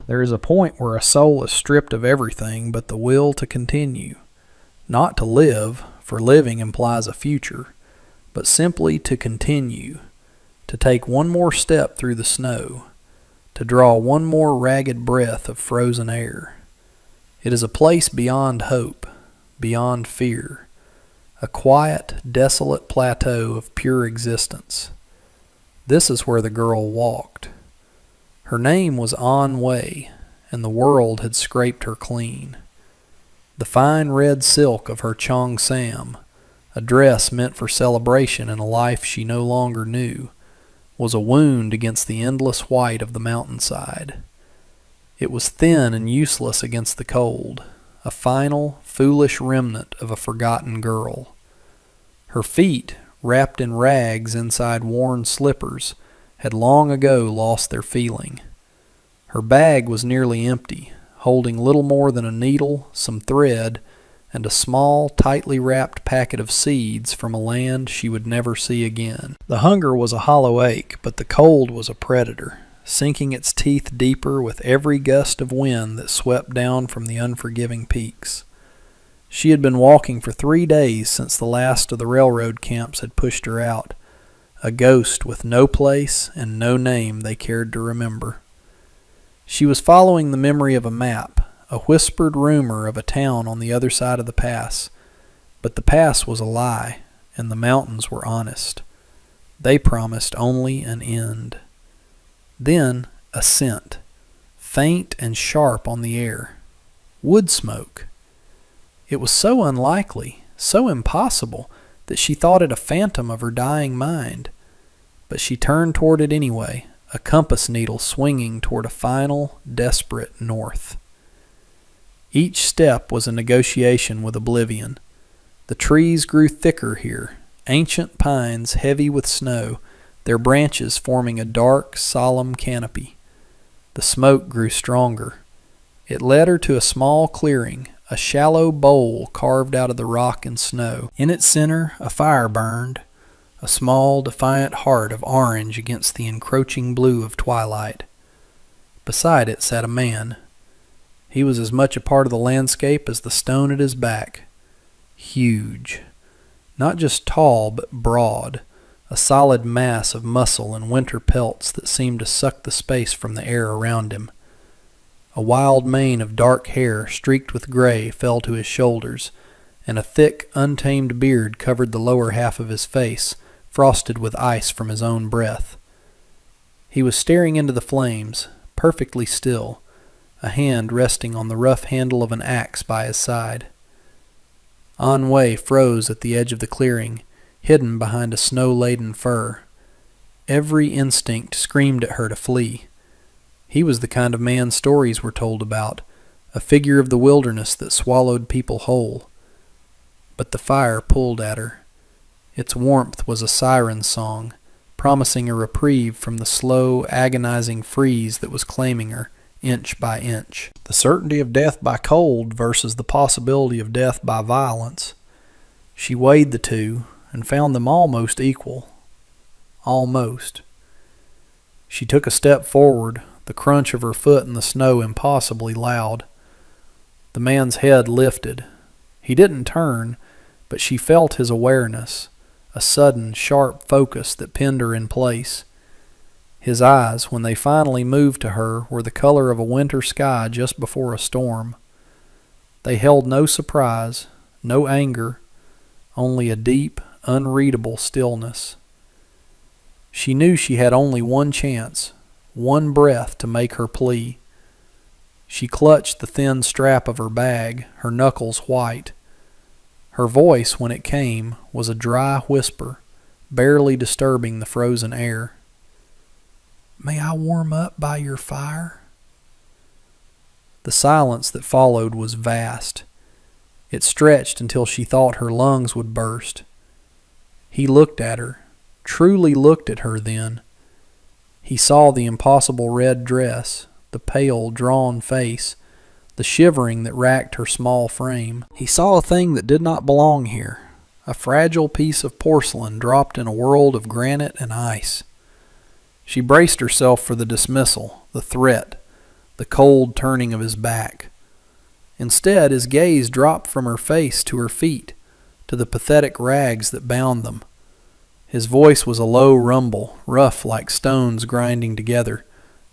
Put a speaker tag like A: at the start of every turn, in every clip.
A: There is a point where a soul is stripped of everything but the will to continue, not to live, for living implies a future, but simply to continue, to take one more step through the snow, to draw one more ragged breath of frozen air. It is a place beyond hope, beyond fear, a quiet, desolate plateau of pure existence. This is where the girl walked. Her name was An Wei, and the world had scraped her clean. The fine red silk of her Chong Sam, a dress meant for celebration in a life she no longer knew, was a wound against the endless white of the mountainside. It was thin and useless against the cold, a final, foolish remnant of a forgotten girl. Her feet, wrapped in rags inside worn slippers, had long ago lost their feeling. Her bag was nearly empty, holding little more than a needle, some thread, and a small, tightly wrapped packet of seeds from a land she would never see again. The hunger was a hollow ache, but the cold was a predator, sinking its teeth deeper with every gust of wind that swept down from the unforgiving peaks. She had been walking for 3 days since the last of the railroad camps had pushed her out, a ghost with no place and no name they cared to remember. She was following the memory of a map, a whispered rumor of a town on the other side of the pass. But the pass was a lie, and the mountains were honest. They promised only an end. Then a scent, faint and sharp on the air. Wood smoke. It was so unlikely, so impossible, that she thought it a phantom of her dying mind. But she turned toward it anyway, a compass needle swinging toward a final, desperate north. Each step was a negotiation with oblivion. The trees grew thicker here, ancient pines heavy with snow, their branches forming a dark, solemn canopy. The smoke grew stronger. It led her to a small clearing, a shallow bowl carved out of the rock and snow. In its center, a fire burned, a small, defiant heart of orange against the encroaching blue of twilight. Beside it sat a man. He was as much a part of the landscape as the stone at his back. Huge. Not just tall, but broad, a solid mass of muscle and winter pelts that seemed to suck the space from the air around him. A wild mane of dark hair streaked with gray fell to his shoulders, and a thick, untamed beard covered the lower half of his face, frosted with ice from his own breath. He was staring into the flames, perfectly still, a hand resting on the rough handle of an axe by his side. An Wei froze at the edge of the clearing, hidden behind a snow-laden fir. Every instinct screamed at her to flee. He was the kind of man stories were told about, a figure of the wilderness that swallowed people whole. But the fire pulled at her. Its warmth was a siren song, promising a reprieve from the slow, agonizing freeze that was claiming her, inch by inch. The certainty of death by cold versus the possibility of death by violence. She weighed the two and found them almost equal. Almost. She took a step forward, the crunch of her foot in the snow impossibly loud. The man's head lifted. He didn't turn, but she felt his awareness, a sudden, sharp focus that pinned her in place. His eyes, when they finally moved to her, were the color of a winter sky just before a storm. They held no surprise, no anger, only a deep, unreadable stillness. She knew she had only one chance, one breath to make her plea. She clutched the thin strap of her bag, her knuckles white. Her voice, when it came, was a dry whisper, barely disturbing the frozen air. "May I warm up by your fire?" The silence that followed was vast. It stretched until she thought her lungs would burst. He looked at her, truly looked at her then. He saw the impossible red dress, the pale, drawn face, the shivering that racked her small frame. He saw a thing that did not belong here, a fragile piece of porcelain dropped in a world of granite and ice. She braced herself for the dismissal, the threat, the cold turning of his back. Instead, his gaze dropped from her face to her feet, to the pathetic rags that bound them. His voice was a low rumble, rough like stones grinding together,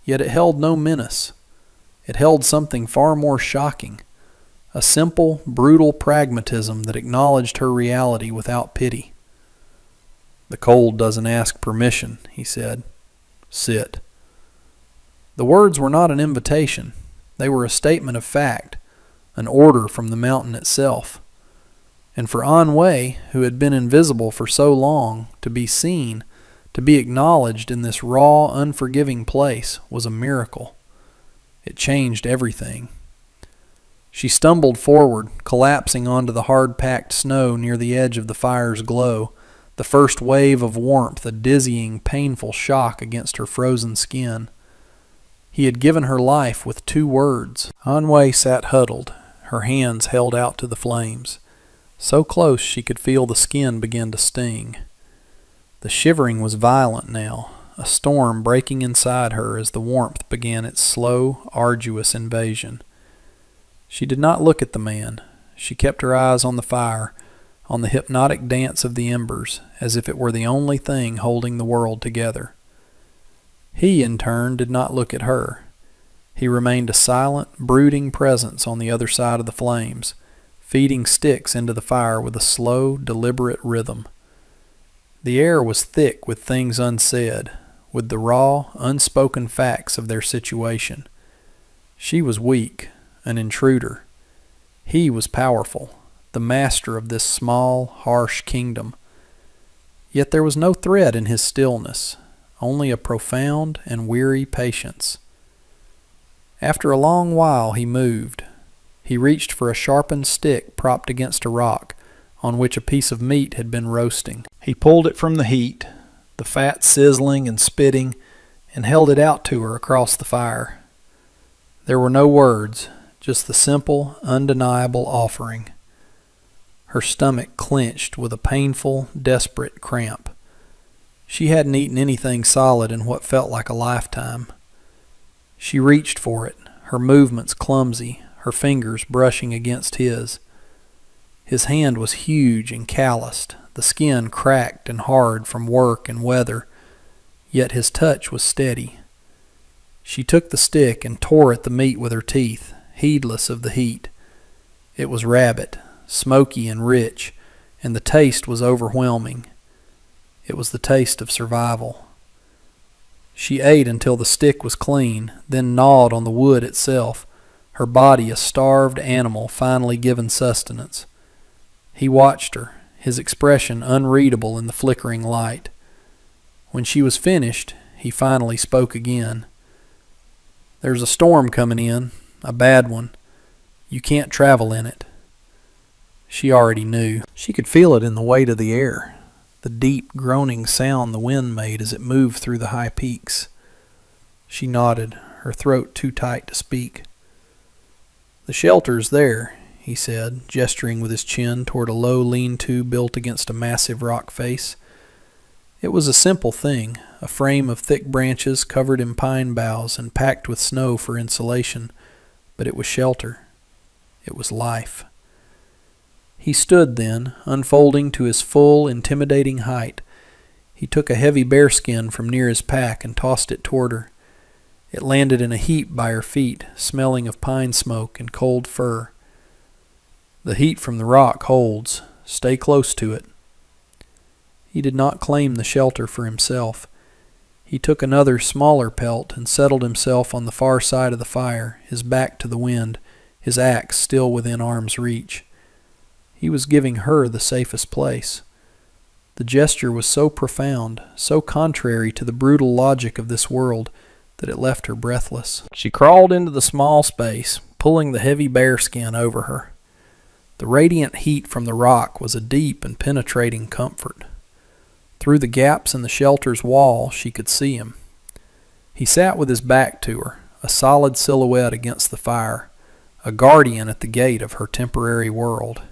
A: yet it held no menace. It held something far more shocking, a simple, brutal pragmatism that acknowledged her reality without pity. "The cold doesn't ask permission," he said. "Sit." The words were not an invitation. They were a statement of fact, an order from the mountain itself. And for An Wei, who had been invisible for so long, to be seen, to be acknowledged in this raw, unforgiving place was a miracle. It changed everything. She stumbled forward, collapsing onto the hard-packed snow near the edge of the fire's glow, the first wave of warmth a dizzying, painful shock against her frozen skin. He had given her life with 2 words. An Wei sat huddled, her hands held out to the flames. So close she could feel the skin begin to sting. The shivering was violent now, a storm breaking inside her as the warmth began its slow, arduous invasion. She did not look at the man. She kept her eyes on the fire, on the hypnotic dance of the embers, as if it were the only thing holding the world together. He, in turn, did not look at her. He remained a silent, brooding presence on the other side of the flames, feeding sticks into the fire with a slow, deliberate rhythm. The air was thick with things unsaid, with the raw, unspoken facts of their situation. She was weak, an intruder. He was powerful, the master of this small, harsh kingdom. Yet there was no threat in his stillness, only a profound and weary patience. After a long while he moved. He reached for a sharpened stick propped against a rock, on which a piece of meat had been roasting. He pulled it from the heat, the fat sizzling and spitting, and held it out to her across the fire. There were no words, just the simple, undeniable offering. Her stomach clenched with a painful, desperate cramp. She hadn't eaten anything solid in what felt like a lifetime. She reached for it, her movements clumsy, her fingers brushing against his. His hand was huge and calloused, the skin cracked and hard from work and weather, yet his touch was steady. She took the stick and tore at the meat with her teeth, heedless of the heat. It was rabbit, smoky and rich, and the taste was overwhelming. It was the taste of survival. She ate until the stick was clean, then gnawed on the wood itself, her body a starved animal finally given sustenance. He watched her, his expression unreadable in the flickering light. When she was finished, he finally spoke again. "There's a storm coming in, a bad one. You can't travel in it." She already knew. She could feel it in the weight of the air, the deep, groaning sound the wind made as it moved through the high peaks. She nodded, her throat too tight to speak. "The shelter's there," he said, gesturing with his chin toward a low lean-to built against a massive rock face. It was a simple thing, a frame of thick branches covered in pine boughs and packed with snow for insulation, but it was shelter. It was life. He stood then, unfolding to his full, intimidating height. He took a heavy bearskin from near his pack and tossed it toward her. It landed in a heap by her feet, smelling of pine smoke and cold fur. "The heat from the rock holds. Stay close to it." He did not claim the shelter for himself. He took another, smaller pelt and settled himself on the far side of the fire, his back to the wind, his axe still within arm's reach. He was giving her the safest place. The gesture was so profound, so contrary to the brutal logic of this world, that it left her breathless. She crawled into the small space, pulling the heavy bearskin over her. The radiant heat from the rock was a deep and penetrating comfort. Through the gaps in the shelter's wall, she could see him. He sat with his back to her, a solid silhouette against the fire, a guardian at the gate of her temporary world.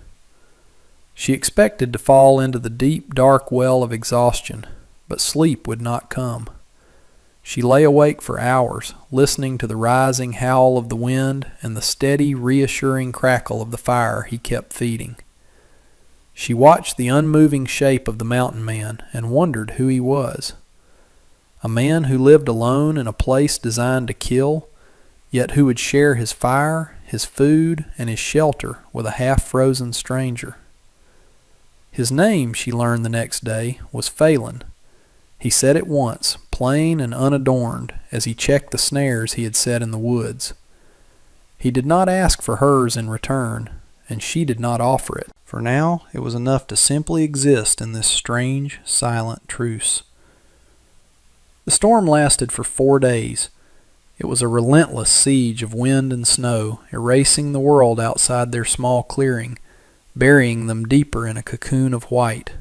A: She expected to fall into the deep, dark well of exhaustion, but sleep would not come. She lay awake for hours, listening to the rising howl of the wind and the steady, reassuring crackle of the fire he kept feeding. She watched the unmoving shape of the mountain man and wondered who he was. A man who lived alone in a place designed to kill, yet who would share his fire, his food, and his shelter with a half-frozen stranger. His name, she learned the next day, was Phelan. He said it once, plain and unadorned, as he checked the snares he had set in the woods. He did not ask for hers in return, and she did not offer it. For now, it was enough to simply exist in this strange, silent truce. The storm lasted for 4 days. It was a relentless siege of wind and snow, erasing the world outside their small clearing, burying them deeper in a cocoon of white.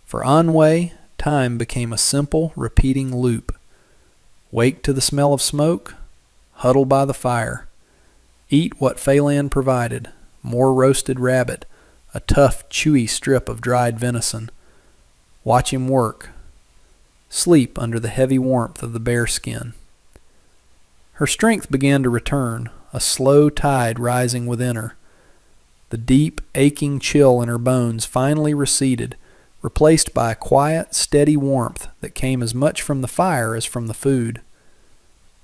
A: For Anwei, time became a simple, repeating loop. Wake to the smell of smoke, huddle by the fire, eat what Phelan provided, more roasted rabbit, a tough, chewy strip of dried venison. Watch him work. Sleep under the heavy warmth of the bear skin. Her strength began to return, a slow tide rising within her. The deep, aching chill in her bones finally receded, replaced by a quiet, steady warmth that came as much from the fire as from the food.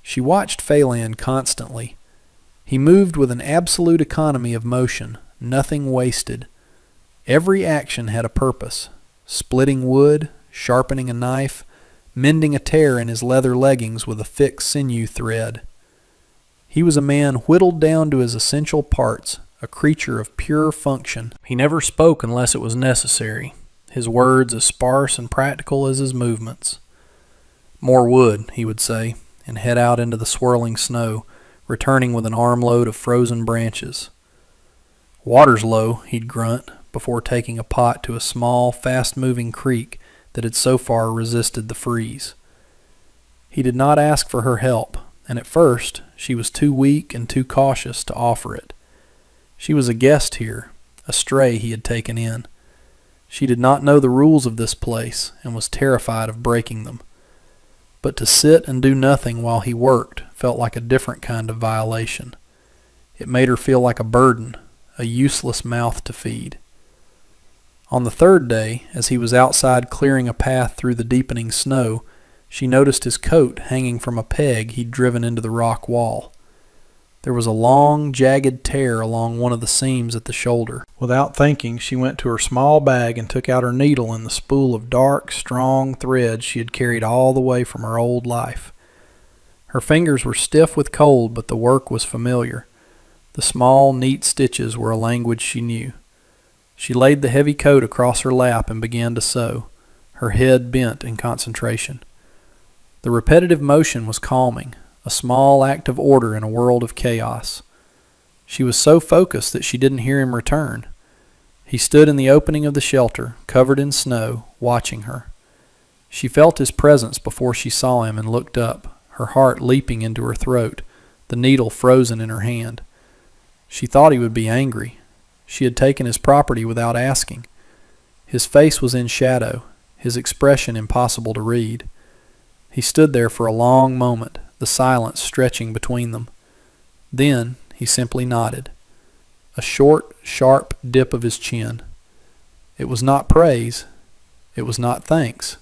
A: She watched Phelan constantly. He moved with an absolute economy of motion, nothing wasted. Every action had a purpose: splitting wood, sharpening a knife, mending a tear in his leather leggings with a thick sinew thread. He was a man whittled down to his essential parts, a creature of pure function. He never spoke unless it was necessary, his words as sparse and practical as his movements. "More wood," he would say, and head out into the swirling snow, returning with an armload of frozen branches. "Water's low," he'd grunt, before taking a pot to a small, fast-moving creek that had so far resisted the freeze. He did not ask for her help, and at first she was too weak and too cautious to offer it. She was a guest here, a stray he had taken in. She did not know the rules of this place and was terrified of breaking them. But to sit and do nothing while he worked felt like a different kind of violation. It made her feel like a burden, a useless mouth to feed. On the 3rd day, as he was outside clearing a path through the deepening snow, she noticed his coat hanging from a peg he'd driven into the rock wall. There was a long, jagged tear along one of the seams at the shoulder. Without thinking, she went to her small bag and took out her needle and the spool of dark, strong thread she had carried all the way from her old life. Her fingers were stiff with cold, but the work was familiar. The small, neat stitches were a language she knew. She laid the heavy coat across her lap and began to sew, her head bent in concentration. The repetitive motion was calming, a small act of order in a world of chaos. She was so focused that she didn't hear him return. He stood in the opening of the shelter, covered in snow, watching her. She felt his presence before she saw him and looked up, her heart leaping into her throat, the needle frozen in her hand. She thought he would be angry. She had taken his property without asking. His face was in shadow, his expression impossible to read. He stood there for a long moment, the silence stretching between them. Then he simply nodded. A short, sharp dip of his chin. It was not praise. It was not thanks.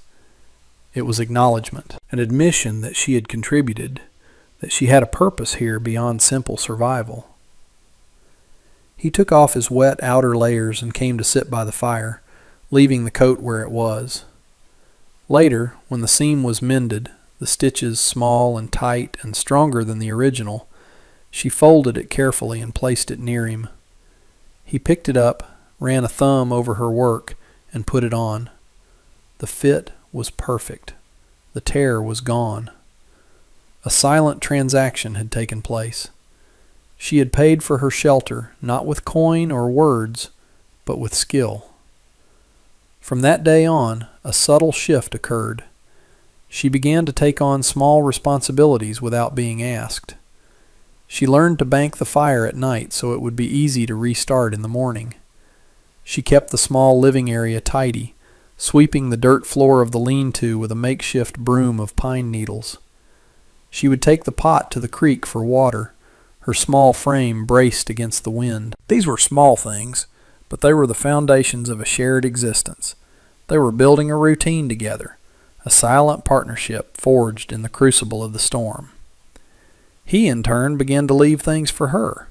A: It was acknowledgement, an admission that she had contributed, that she had a purpose here beyond simple survival. He took off his wet outer layers and came to sit by the fire, leaving the coat where it was. Later, when the seam was mended, the stitches small and tight and stronger than the original, she folded it carefully and placed it near him. He picked it up, ran a thumb over her work, and put it on. The fit was perfect. The tear was gone. A silent transaction had taken place. She had paid for her shelter, not with coin or words, but with skill. From that day on, a subtle shift occurred. She began to take on small responsibilities without being asked. She learned to bank the fire at night so it would be easy to restart in the morning. She kept the small living area tidy, sweeping the dirt floor of the lean-to with a makeshift broom of pine needles. She would take the pot to the creek for water, her small frame braced against the wind. These were small things, but they were the foundations of a shared existence. They were building a routine together, a silent partnership forged in the crucible of the storm. He, in turn, began to leave things for her.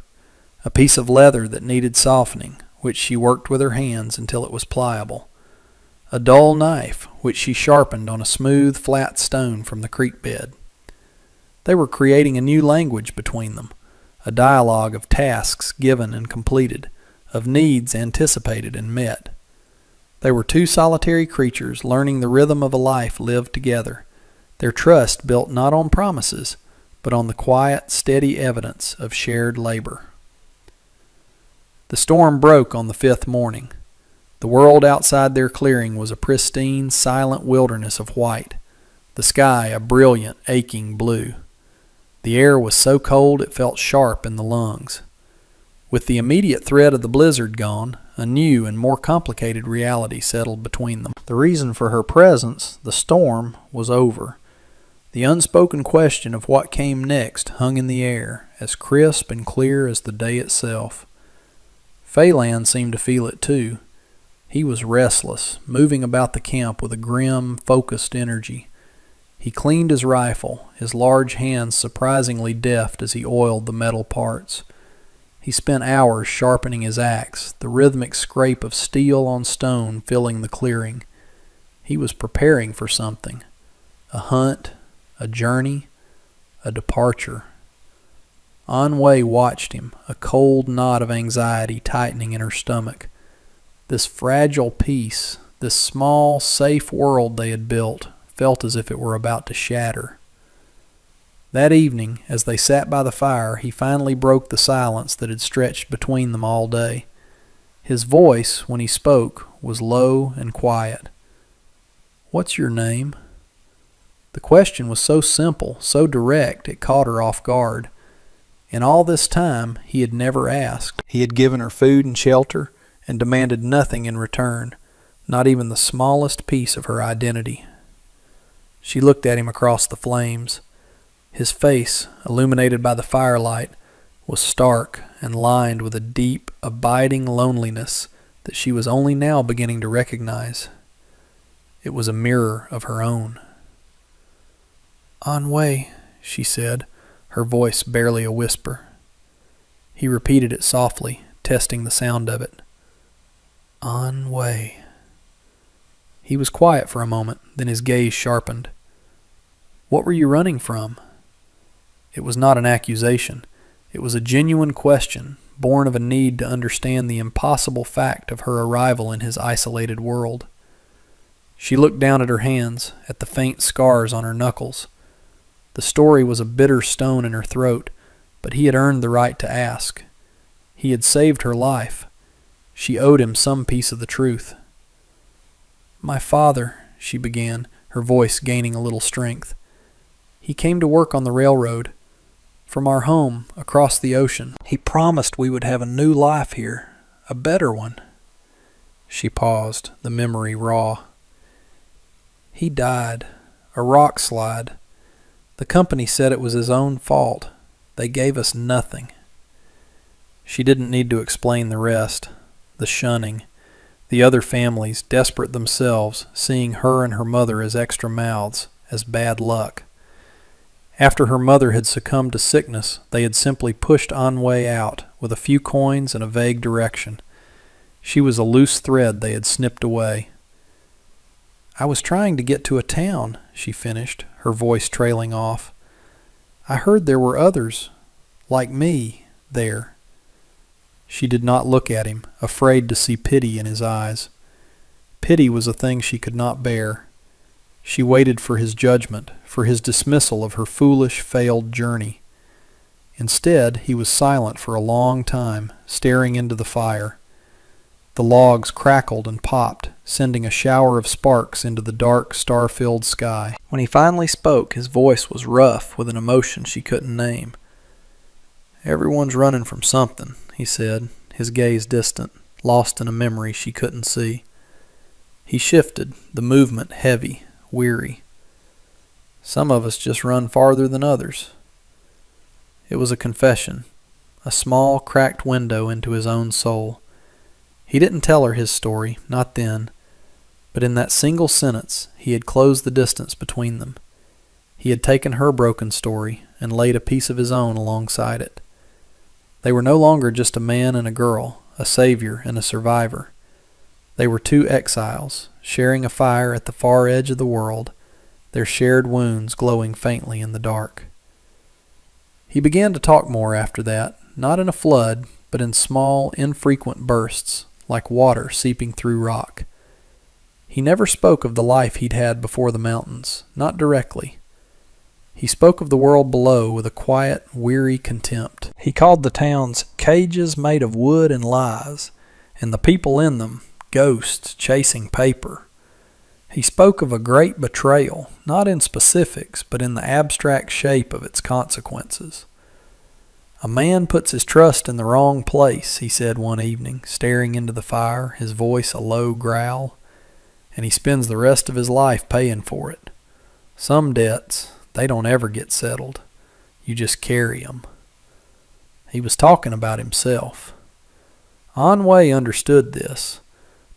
A: A piece of leather that needed softening, which she worked with her hands until it was pliable. A dull knife, which she sharpened on a smooth, flat stone from the creek bed. They were creating a new language between them, a dialogue of tasks given and completed, of needs anticipated and met. They were two solitary creatures learning the rhythm of a life lived together, their trust built not on promises, but on the quiet, steady evidence of shared labor. The storm broke on the 5th morning. The world outside their clearing was a pristine, silent wilderness of white, the sky a brilliant, aching blue. The air was so cold it felt sharp in the lungs. With the immediate threat of the blizzard gone, a new and more complicated reality settled between them. The reason for her presence, the storm, was over. The unspoken question of what came next hung in the air, as crisp and clear as the day itself. Phelan seemed to feel it too. He was restless, moving about the camp with a grim, focused energy. He cleaned his rifle, his large hands surprisingly deft as he oiled the metal parts. He spent hours sharpening his axe, the rhythmic scrape of steel on stone filling the clearing. He was preparing for something. A hunt, a journey, a departure. An-Wei watched him, a cold knot of anxiety tightening in her stomach. This fragile piece, this small, safe world they had built, felt as if it were about to shatter. That evening, as they sat by the fire, he finally broke the silence that had stretched between them all day. His voice, when he spoke, was low and quiet. "What's your name?" The question was so simple, so direct, it caught her off guard. In all this time, he had never asked. He had given her food and shelter, and demanded nothing in return, not even the smallest piece of her identity. She looked at him across the flames. His face, illuminated by the firelight, was stark and lined with a deep, abiding loneliness that she was only now beginning to recognize. It was a mirror of her own. "An-Wei," she said, her voice barely a whisper. He repeated it softly, testing the sound of it. "An-Wei." He was quiet for a moment, then his gaze sharpened. "What were you running from?" It was not an accusation. It was a genuine question, born of a need to understand the impossible fact of her arrival in his isolated world. She looked down at her hands, at the faint scars on her knuckles. The story was a bitter stone in her throat, but he had earned the right to ask. He had saved her life. She owed him some piece of the truth. "My father," she began, her voice gaining a little strength. "He came to work on the railroad. From our home, across the ocean. He promised we would have a new life here, a better one." She paused, the memory raw. "He died. A rock slide. The company said it was his own fault. They gave us nothing." She didn't need to explain the rest. The shunning. The other families, desperate themselves, seeing her and her mother as extra mouths, as bad luck. After her mother had succumbed to sickness, they had simply pushed An-Wei out with a few coins and a vague direction. She was a loose thread they had snipped away. "I was trying to get to a town," she finished, her voice trailing off. "I heard there were others, like me, there." She did not look at him, afraid to see pity in his eyes. Pity was a thing she could not bear. She waited for his judgment, for his dismissal of her foolish, failed journey. Instead, he was silent for a long time, staring into the fire. The logs crackled and popped, sending a shower of sparks into the dark, star-filled sky. When he finally spoke, his voice was rough with an emotion she couldn't name. "Everyone's running from something," he said, his gaze distant, lost in a memory she couldn't see. He shifted, the movement heavy, weary. Some of us just run farther than others. It was a confession, a small, cracked window into his own soul. He didn't tell her his story, not then, but in that single sentence he had closed the distance between them. He had taken her broken story and laid a piece of his own alongside it. They were no longer just a man and a girl, a savior and a survivor. They were two exiles, sharing a fire at the far edge of the world, their shared wounds glowing faintly in the dark. He began to talk more after that, not in a flood, but in small, infrequent bursts, like water seeping through rock. He never spoke of the life he'd had before the mountains, not directly. He spoke of the world below with a quiet, weary contempt. He called the towns cages made of wood and lies, and the people in them ghosts chasing paper. He spoke of a great betrayal, not in specifics, but in the abstract shape of its consequences. A man puts his trust in the wrong place, he said one evening, staring into the fire, his voice a low growl, and he spends the rest of his life paying for it. Some debts, they don't ever get settled. You just carry 'em. He was talking about himself. Anway understood this.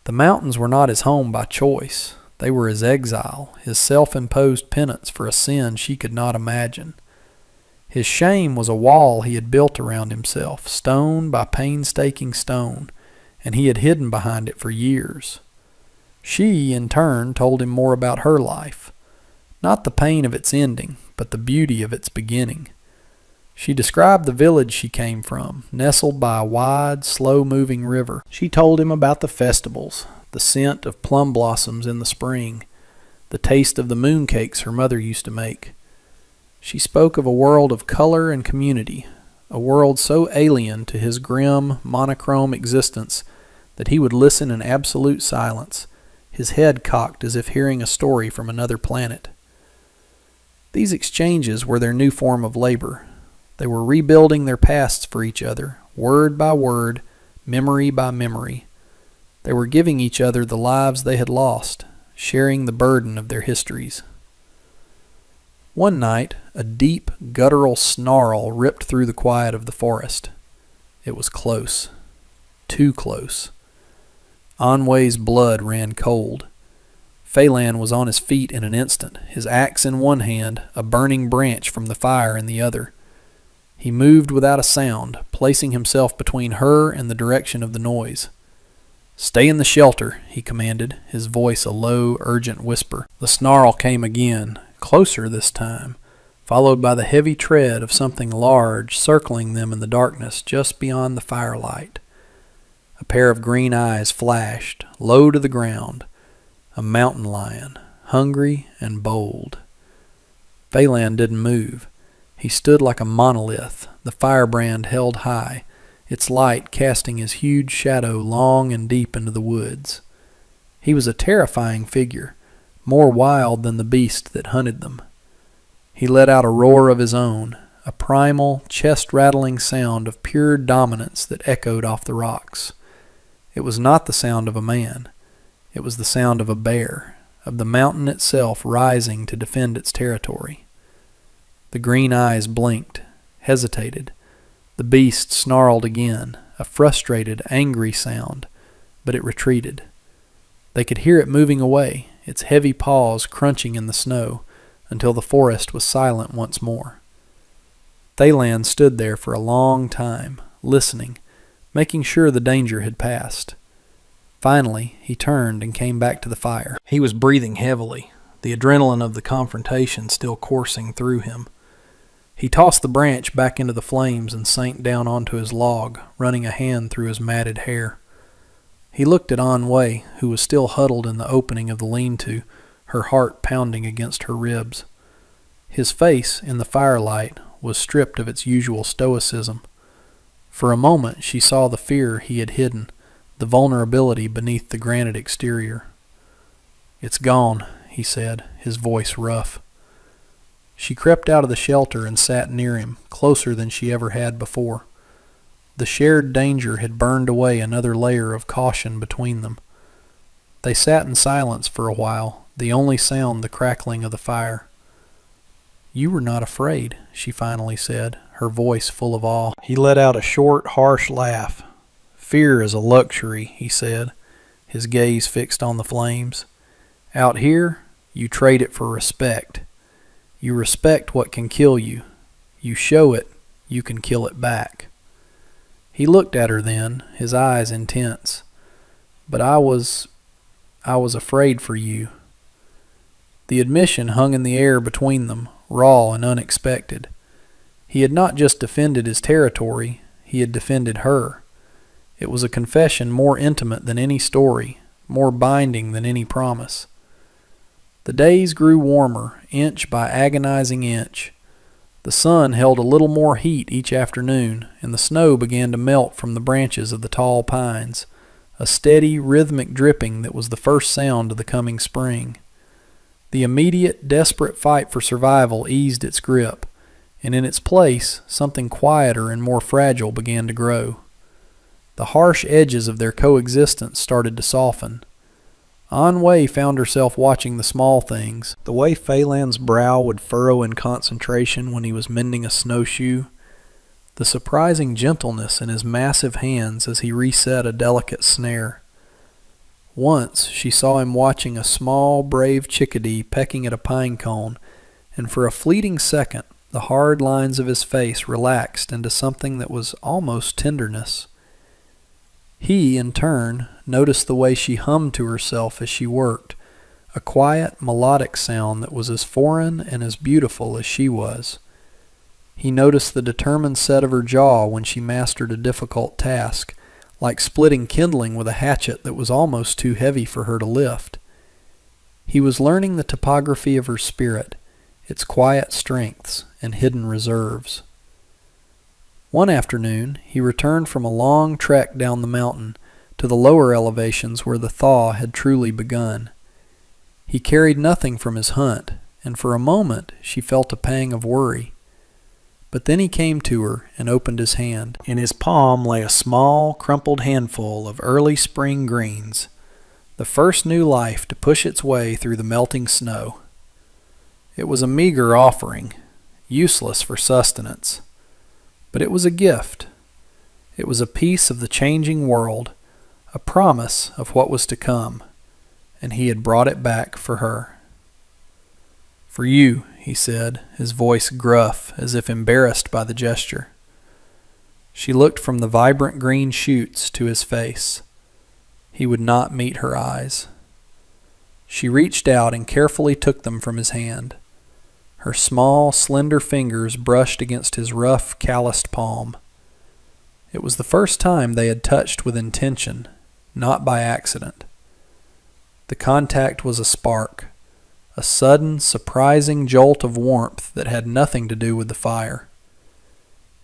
A: The mountains were not his home by choice. They were his exile, his self-imposed penance for a sin she could not imagine. His shame was a wall he had built around himself, stone by painstaking stone, and he had hidden behind it for years. She, in turn, told him more about her life. Not the pain of its ending, but the beauty of its beginning. She described the village she came from, nestled by a wide, slow-moving river. She told him about the festivals, the scent of plum blossoms in the spring, the taste of the mooncakes her mother used to make. She spoke of a world of color and community, a world so alien to his grim, monochrome existence that he would listen in absolute silence, his head cocked as if hearing a story from another planet. These exchanges were their new form of labor. They were rebuilding their pasts for each other, word by word, memory by memory. They were giving each other the lives they had lost, sharing the burden of their histories. One night, a deep, guttural snarl ripped through the quiet of the forest. It was close. Too close. Anway's blood ran cold. Phelan was on his feet in an instant, his axe in one hand, a burning branch from the fire in the other. He moved without a sound, placing himself between her and the direction of the noise. "Stay in the shelter," he commanded, his voice a low, urgent whisper. The snarl came again, closer this time, followed by the heavy tread of something large circling them in the darkness just beyond the firelight. A pair of green eyes flashed, low to the ground. A mountain lion, hungry and bold. Phelan didn't move. He stood like a monolith, the firebrand held high, its light casting his huge shadow long and deep into the woods. He was a terrifying figure, more wild than the beast that hunted them. He let out a roar of his own, a primal, chest-rattling sound of pure dominance that echoed off the rocks. It was not the sound of a man. It was the sound of a bear, of the mountain itself rising to defend its territory. The green eyes blinked, hesitated. The beast snarled again, a frustrated, angry sound, but it retreated. They could hear it moving away, its heavy paws crunching in the snow, until the forest was silent once more. Phelan stood there for a long time, listening, making sure the danger had passed. Finally, he turned and came back to the fire. He was breathing heavily, the adrenaline of the confrontation still coursing through him. He tossed the branch back into the flames and sank down onto his log, running a hand through his matted hair. He looked at Anway, who was still huddled in the opening of the lean-to, her heart pounding against her ribs. His face, in the firelight, was stripped of its usual stoicism. For a moment she saw the fear he had hidden, the vulnerability beneath the granite exterior. "It's gone," he said, his voice rough. She crept out of the shelter and sat near him, closer than she ever had before. The shared danger had burned away another layer of caution between them. They sat in silence for a while, the only sound the crackling of the fire. "You were not afraid," she finally said, her voice full of awe. He let out a short, harsh laugh. "Fear is a luxury," he said, his gaze fixed on the flames. "Out here, you trade it for respect. You respect what can kill you. You show it, you can kill it back." He looked at her then, his eyes intense. "But I was afraid for you." The admission hung in the air between them, raw and unexpected. He had not just defended his territory, he had defended her. It was a confession more intimate than any story, more binding than any promise. The days grew warmer, inch by agonizing inch. The sun held a little more heat each afternoon, and the snow began to melt from the branches of the tall pines, a steady, rhythmic dripping that was the first sound of the coming spring. The immediate, desperate fight for survival eased its grip, and in its place, something quieter and more fragile began to grow. The harsh edges of their coexistence started to soften. An Wei found herself watching the small things, the way Phelan's brow would furrow in concentration when he was mending a snowshoe, the surprising gentleness in his massive hands as he reset a delicate snare. Once she saw him watching a small, brave chickadee pecking at a pine cone, and for a fleeting second the hard lines of his face relaxed into something that was almost tenderness. He, in turn, noticed the way she hummed to herself as she worked, a quiet, melodic sound that was as foreign and as beautiful as she was. He noticed the determined set of her jaw when she mastered a difficult task, like splitting kindling with a hatchet that was almost too heavy for her to lift. He was learning the topography of her spirit, its quiet strengths and hidden reserves. One afternoon, he returned from a long trek down the mountain to the lower elevations where the thaw had truly begun. He carried nothing from his hunt, and for a moment she felt a pang of worry. But then he came to her and opened his hand. In his palm lay a small, crumpled handful of early spring greens, the first new life to push its way through the melting snow. It was a meager offering, useless for sustenance. But it was a gift. It was a piece of the changing world, a promise of what was to come, and he had brought it back for her. "For you," he said, his voice gruff, as if embarrassed by the gesture. She looked from the vibrant green shoots to his face. He would not meet her eyes. She reached out and carefully took them from his hand. Her small, slender fingers brushed against his rough, calloused palm. It was the first time they had touched with intention, not by accident. The contact was a spark, a sudden, surprising jolt of warmth that had nothing to do with the fire.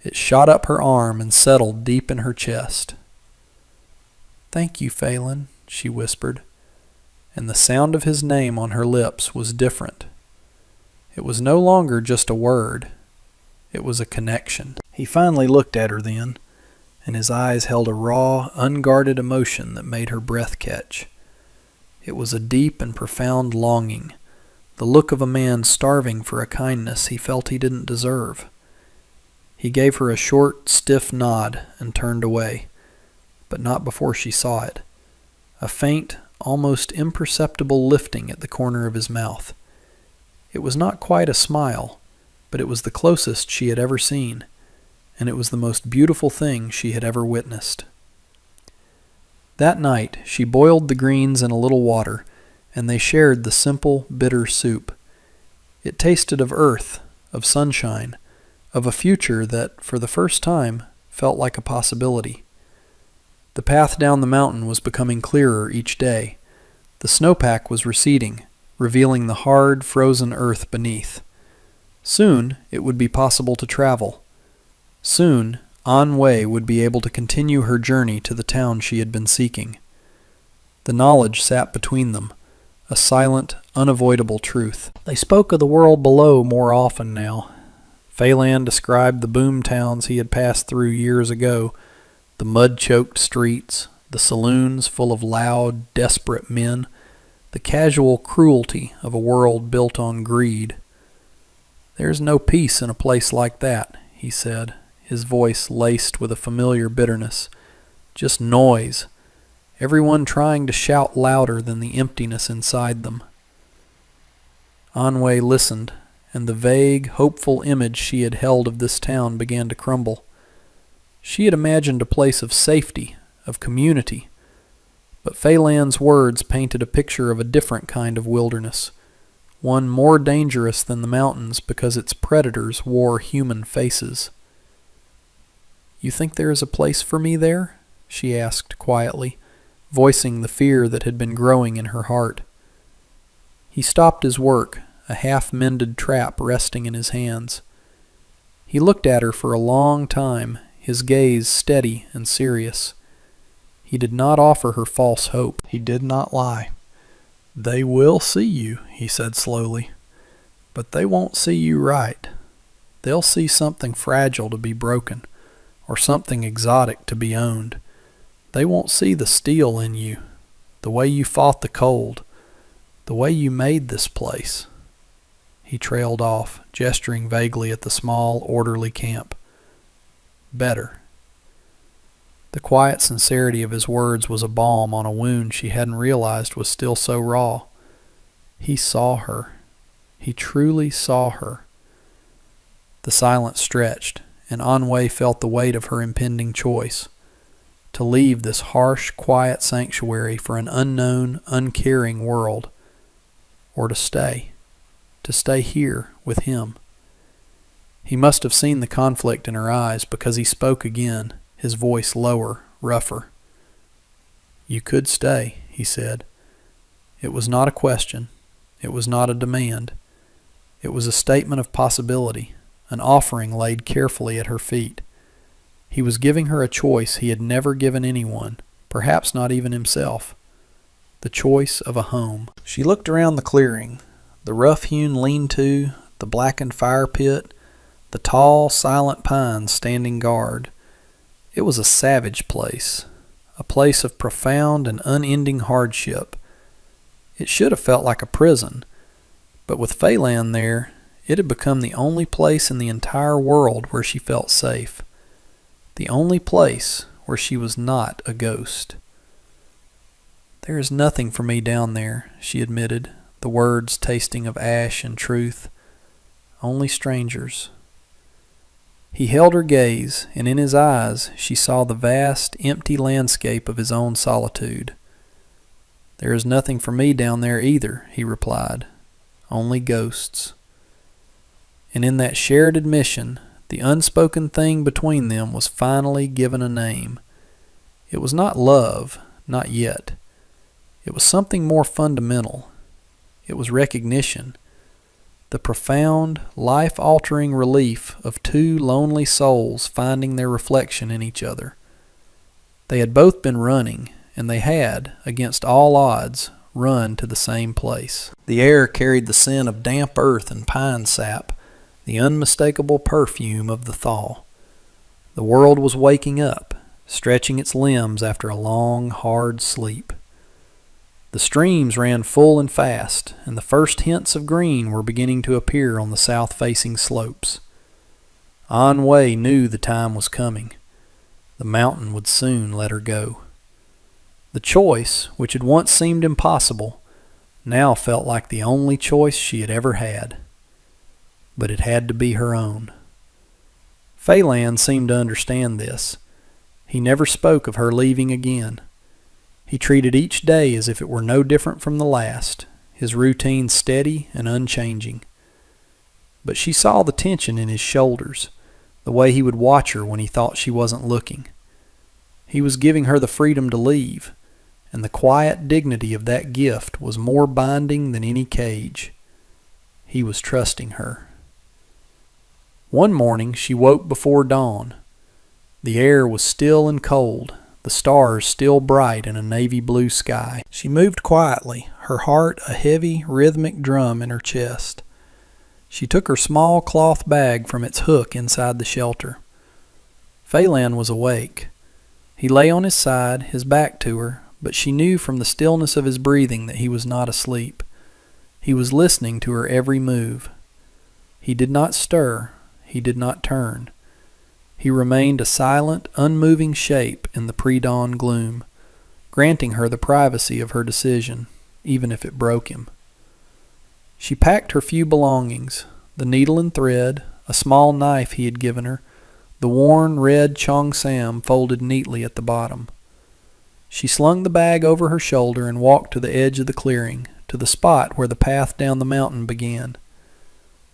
A: It shot up her arm and settled deep in her chest. "Thank you, Phelan," she whispered, and the sound of his name on her lips was different. It was no longer just a word. It was a connection. He finally looked at her then, and his eyes held a raw, unguarded emotion that made her breath catch. It was a deep and profound longing, the look of a man starving for a kindness he felt he didn't deserve. He gave her a short, stiff nod and turned away, but not before she saw it. A faint, almost imperceptible lifting at the corner of his mouth. It was not quite a smile, but it was the closest she had ever seen, and it was the most beautiful thing she had ever witnessed. That night she boiled the greens in a little water, and they shared the simple, bitter soup. It tasted of earth, of sunshine, of a future that, for the first time, felt like a possibility. The path down the mountain was becoming clearer each day. The snowpack was receding, revealing the hard, frozen earth beneath. Soon it would be possible to travel. Soon An Wei would be able to continue her journey to the town she had been seeking. The knowledge sat between them, a silent, unavoidable truth. They spoke of the world below more often now. Phelan described the boom towns he had passed through years ago, the mud-choked streets, the saloons full of loud, desperate men, the casual cruelty of a world built on greed. "There's no peace in a place like that," he said, his voice laced with a familiar bitterness. "Just noise, everyone trying to shout louder than the emptiness inside them." Anway listened, and the vague, hopeful image she had held of this town began to crumble. She had imagined a place of safety, of community, but Phelan's words painted a picture of a different kind of wilderness, one more dangerous than the mountains because its predators wore human faces. "You think there is a place for me there?" she asked quietly, voicing the fear that had been growing in her heart. He stopped his work, a half-mended trap resting in his hands. He looked at her for a long time, his gaze steady and serious. He did not offer her false hope. He did not lie. "They will see you," he said slowly, "but they won't see you right. They'll see something fragile to be broken, or something exotic to be owned. They won't see the steel in you, the way you fought the cold, the way you made this place." He trailed off, gesturing vaguely at the small, orderly camp. "Better." The quiet sincerity of his words was a balm on a wound she hadn't realized was still so raw. He saw her. He truly saw her. The silence stretched, and Anway felt the weight of her impending choice. To leave this harsh, quiet sanctuary for an unknown, uncaring world, or to stay here with him. He must have seen the conflict in her eyes because he spoke again, his voice lower, rougher. "You could stay," he said. It was not a question. It was not a demand. It was a statement of possibility, an offering laid carefully at her feet. He was giving her a choice he had never given anyone, perhaps not even himself. The choice of a home. She looked around the clearing, the rough-hewn lean-to, the blackened fire pit, the tall, silent pines standing guard. It was a savage place, a place of profound and unending hardship. It should have felt like a prison, but with Phelan there, it had become the only place in the entire world where she felt safe. The only place where she was not a ghost. "There is nothing for me down there," she admitted, the words tasting of ash and truth. "Only strangers." He held her gaze, and in his eyes she saw the vast, empty landscape of his own solitude. "There is nothing for me down there either," he replied. "Only ghosts." And in that shared admission, the unspoken thing between them was finally given a name. It was not love, not yet. It was something more fundamental. It was recognition. The profound, life-altering relief of two lonely souls finding their reflection in each other. They had both been running, and they had, against all odds, run to the same place. The air carried the scent of damp earth and pine sap, the unmistakable perfume of the thaw. The world was waking up, stretching its limbs after a long, hard sleep. The streams ran full and fast, and the first hints of green were beginning to appear on the south-facing slopes. Anway knew the time was coming. The mountain would soon let her go. The choice, which had once seemed impossible, now felt like the only choice she had ever had. But it had to be her own. Phelan seemed to understand this. He never spoke of her leaving again. He treated each day as if it were no different from the last, his routine steady and unchanging. But she saw the tension in his shoulders, the way he would watch her when he thought she wasn't looking. He was giving her the freedom to leave, and the quiet dignity of that gift was more binding than any cage. He was trusting her. One morning she woke before dawn. The air was still and cold, the stars still bright in a navy blue sky. She moved quietly, her heart a heavy, rhythmic drum in her chest. She took her small cloth bag from its hook inside the shelter. Phelan was awake. He lay on his side, his back to her, but she knew from the stillness of his breathing that he was not asleep. He was listening to her every move. He did not stir. He did not turn. He remained a silent, unmoving shape in the pre-dawn gloom, granting her the privacy of her decision, even if it broke him. She packed her few belongings, the needle and thread, a small knife he had given her, the worn red cheongsam folded neatly at the bottom. She slung the bag over her shoulder and walked to the edge of the clearing, to the spot where the path down the mountain began.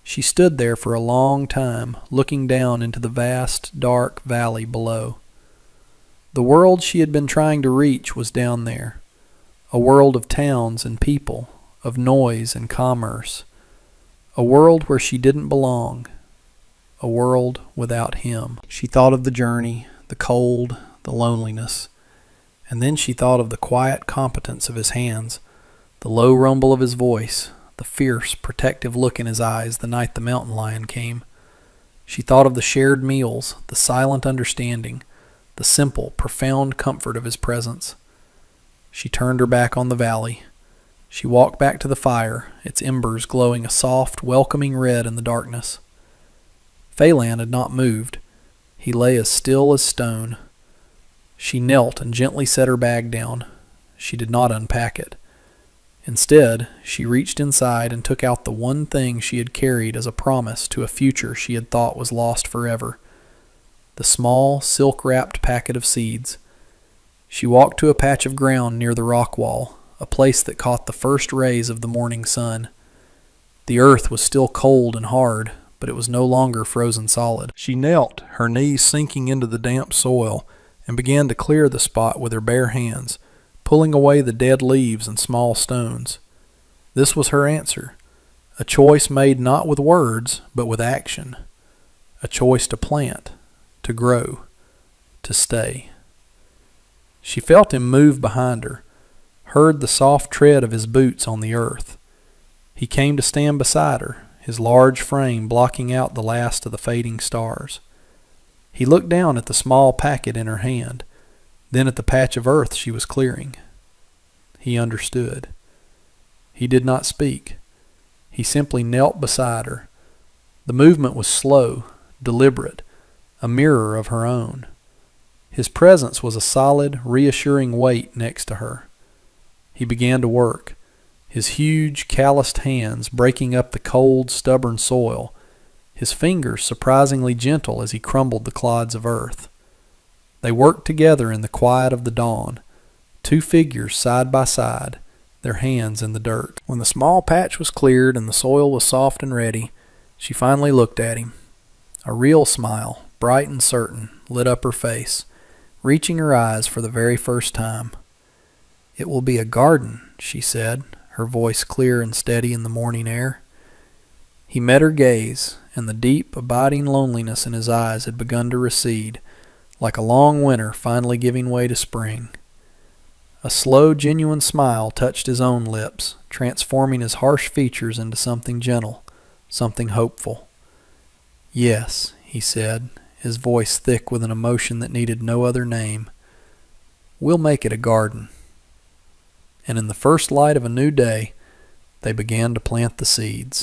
A: She stood there for a long time, looking down into the vast, dark valley below. The world she had been trying to reach was down there, a world of towns and people, of noise and commerce, a world where she didn't belong, a world without him. She thought of the journey, the cold, the loneliness, and then she thought of the quiet competence of his hands, the low rumble of his voice, the fierce, protective look in his eyes the night the mountain lion came. She thought of the shared meals, the silent understanding, the simple, profound comfort of his presence. She turned her back on the valley. She walked back to the fire, its embers glowing a soft, welcoming red in the darkness. Phelan had not moved. He lay as still as stone. She knelt and gently set her bag down. She did not unpack it. Instead, she reached inside and took out the one thing she had carried as a promise to a future she had thought was lost forever, the small, silk-wrapped packet of seeds. She walked to a patch of ground near the rock wall, a place that caught the first rays of the morning sun. The earth was still cold and hard, but it was no longer frozen solid. She knelt, her knees sinking into the damp soil, and began to clear the spot with her bare hands, pulling away the dead leaves and small stones. This was her answer, a choice made not with words, but with action, a choice to plant, to grow, to stay. She felt him move behind her, heard the soft tread of his boots on the earth. He came to stand beside her, his large frame blocking out the last of the fading stars. He looked down at the small packet in her hand, then at the patch of earth she was clearing. He understood. He did not speak. He simply knelt beside her. The movement was slow, deliberate, a mirror of her own. His presence was a solid, reassuring weight next to her. He began to work, his huge, calloused hands breaking up the cold, stubborn soil, his fingers surprisingly gentle as he crumbled the clods of earth. They worked together in the quiet of the dawn, two figures side by side, their hands in the dirt. When the small patch was cleared and the soil was soft and ready, she finally looked at him. A real smile, bright and certain, lit up her face, reaching her eyes for the very first time. "It will be a garden," she said, her voice clear and steady in the morning air. He met her gaze, and the deep, abiding loneliness in his eyes had begun to recede, like a long winter finally giving way to spring. A slow, genuine smile touched his own lips, transforming his harsh features into something gentle, something hopeful. "Yes," he said, his voice thick with an emotion that needed no other name. "We'll make it a garden." And in the first light of a new day, they began to plant the seeds.